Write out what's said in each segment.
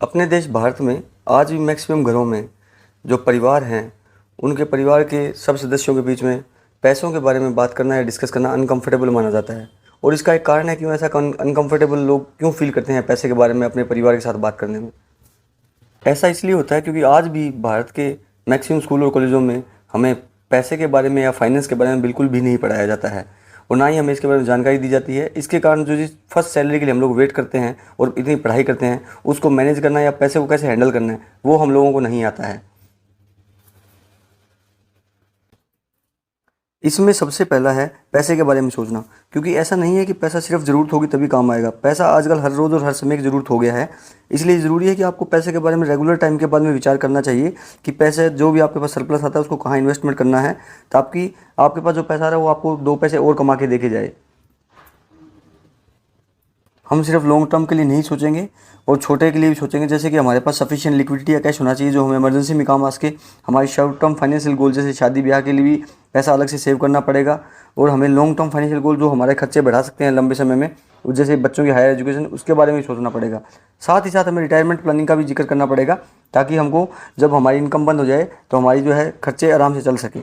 अपने देश भारत में आज भी मैक्सिमम घरों में जो परिवार हैं, उनके परिवार के सब सदस्यों के बीच में पैसों के बारे में बात करना या डिस्कस करना अनकंफर्टेबल माना जाता है। और इसका एक कारण है क्यों ऐसा अनकंफर्टेबल लोग क्यों फील करते हैं पैसे के बारे में अपने परिवार के साथ बात करने में। ऐसा इसलिए होता है क्योंकि आज भी भारत के मैक्सिमम स्कूल और कॉलेजों में हमें पैसे के बारे में या फाइनेंस के बारे में बिल्कुल भी नहीं पढ़ाया जाता है और ना ही हमें इसके बारे में जानकारी दी जाती है। इसके कारण जो जिस फर्स्ट सैलरी के लिए हम लोग वेट करते हैं और इतनी पढ़ाई करते हैं, उसको मैनेज करना या पैसे को कैसे हैंडल करना है वो हम लोगों को नहीं आता है। इसमें सबसे पहला है पैसे के बारे में सोचना, क्योंकि ऐसा नहीं है कि पैसा सिर्फ ज़रूरत होगी तभी काम आएगा। पैसा आजकल हर रोज़ और हर समय की ज़रूरत हो गया है। इसलिए ज़रूरी है कि आपको पैसे के बारे में रेगुलर टाइम के बाद में विचार करना चाहिए कि पैसे जो भी आपके पास सरप्लस आता है उसको कहाँ इन्वेस्टमेंट करना है, ताकि आपके पास जो पैसा आ रहा है वो आपको 2 पैसे और कमा के देके जाए। हम सिर्फ लॉन्ग टर्म के लिए नहीं सोचेंगे और छोटे के लिए भी सोचेंगे, जैसे कि हमारे पास सफिशिएंट लिक्विडिटी या कैश होना चाहिए जो हमें इमरजेंसी में काम आ सके। हमारी शॉर्ट टर्म फाइनेंशियल गोल जैसे शादी ब्याह के लिए भी पैसा अलग से सेव करना पड़ेगा। और हमें लॉन्ग टर्म फाइनेंशियल गोल जो हमारे खर्चे बढ़ा सकते हैं लंबे समय में, जैसे बच्चों की हायर एजुकेशन, उसके बारे में भी सोचना पड़ेगा। साथ ही साथ हमें रिटायरमेंट प्लानिंग का भी जिक्र करना पड़ेगा, ताकि हमको जब हमारी इनकम बंद हो जाए तो हमारी जो है खर्चे आराम से चल सके।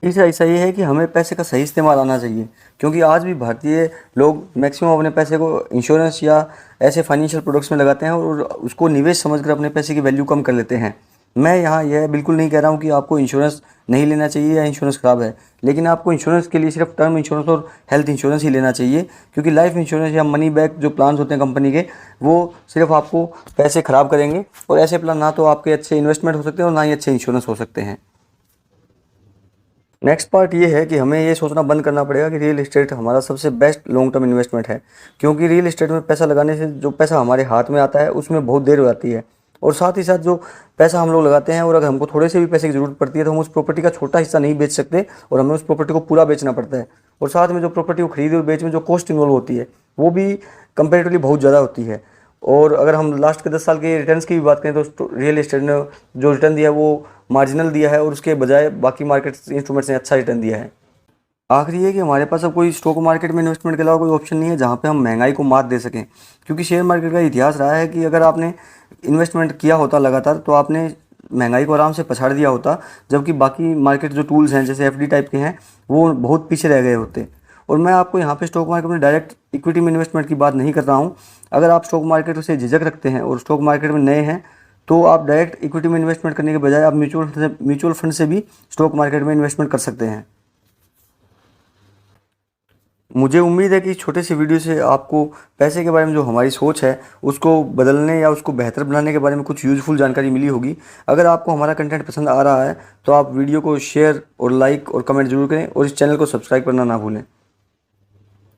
तीसरा हिस्सा ये है कि हमें पैसे का सही इस्तेमाल आना चाहिए, क्योंकि आज भी भारतीय लोग मैक्सिमम अपने पैसे को इंश्योरेंस या ऐसे फाइनेंशियल प्रोडक्ट्स में लगाते हैं और उसको निवेश समझकर अपने पैसे की वैल्यू कम कर लेते हैं। मैं यहाँ यह बिल्कुल नहीं कह रहा हूँ कि आपको इंश्योरेंस नहीं लेना चाहिए या इंश्योरेंस ख़राब है, लेकिन आपको इंश्योरेंस के लिए सिर्फ टर्म इंश्योरेंस और हेल्थ इंश्योरेंस ही लेना चाहिए, क्योंकि लाइफ इंश्योरेंस या मनी बैक जो प्लान्स होते हैं कंपनी के, वो सिर्फ आपको पैसे ख़राब करेंगे। और ऐसे प्लान ना तो आपके अच्छे इन्वेस्टमेंट हो सकते हैं और ना ही अच्छे इंश्योरेंस हो सकते हैं। नेक्स्ट पार्ट ये है कि हमें ये सोचना बंद करना पड़ेगा कि रियल एस्टेट हमारा सबसे बेस्ट लॉन्ग टर्म इन्वेस्टमेंट है, क्योंकि रियल एस्टेट में पैसा लगाने से जो पैसा हमारे हाथ में आता है उसमें बहुत देर हो जाती है। और साथ ही साथ जो पैसा हम लोग लगाते हैं और अगर हमको थोड़े से भी पैसे की ज़रूरत पड़ती है तो हम उस प्रॉपर्टी का छोटा हिस्सा नहीं बेच सकते और हमें उस प्रॉपर्टी को पूरा बेचना पड़ता है। और साथ में जो प्रॉपर्टी को खरीद और बेच में जो कॉस्ट इन्वॉल्व होती है वो भी कंपेरेटिवली बहुत ज़्यादा होती है। और अगर हम लास्ट के 10 साल के रिटर्न्स की भी बात करें तो रियल एस्टेट ने जो रिटर्न दिया है वो मार्जिनल दिया है और उसके बजाय बाकी मार्केट इंस्ट्रूमेंट्स ने अच्छा रिटर्न दिया है। आखिरी है कि हमारे पास अब कोई स्टॉक मार्केट में इन्वेस्टमेंट के अलावा कोई ऑप्शन नहीं है जहाँ पे हम महंगाई को मात दे सकें, क्योंकि शेयर मार्केट का इतिहास रहा है कि अगर आपने इन्वेस्टमेंट किया होता लगातार तो आपने महंगाई को आराम से पछाड़ दिया होता, जबकि बाकी मार्केट जो टूल्स हैं जैसे एफडी टाइप के हैं वो बहुत पीछे रह गए होते। और मैं आपको यहाँ पे स्टॉक मार्केट में डायरेक्ट इक्विटी में इन्वेस्टमेंट की बात नहीं कर रहा हूँ। अगर आप स्टॉक मार्केट से झिझक रखते हैं और स्टॉक मार्केट में नए हैं तो आप डायरेक्ट इक्विटी में इन्वेस्टमेंट करने के बजाय आप म्यूचुअल फंड से भी स्टॉक मार्केट में इन्वेस्टमेंट कर सकते हैं। मुझे उम्मीद है कि इस छोटे से वीडियो से आपको पैसे के बारे में जो हमारी सोच है उसको बदलने या उसको बेहतर बनाने के बारे में कुछ यूज़फुल जानकारी मिली होगी। अगर आपको हमारा कंटेंट पसंद आ रहा है तो आप वीडियो को शेयर और लाइक और कमेंट जरूर करें और इस चैनल को सब्सक्राइब करना ना भूलें।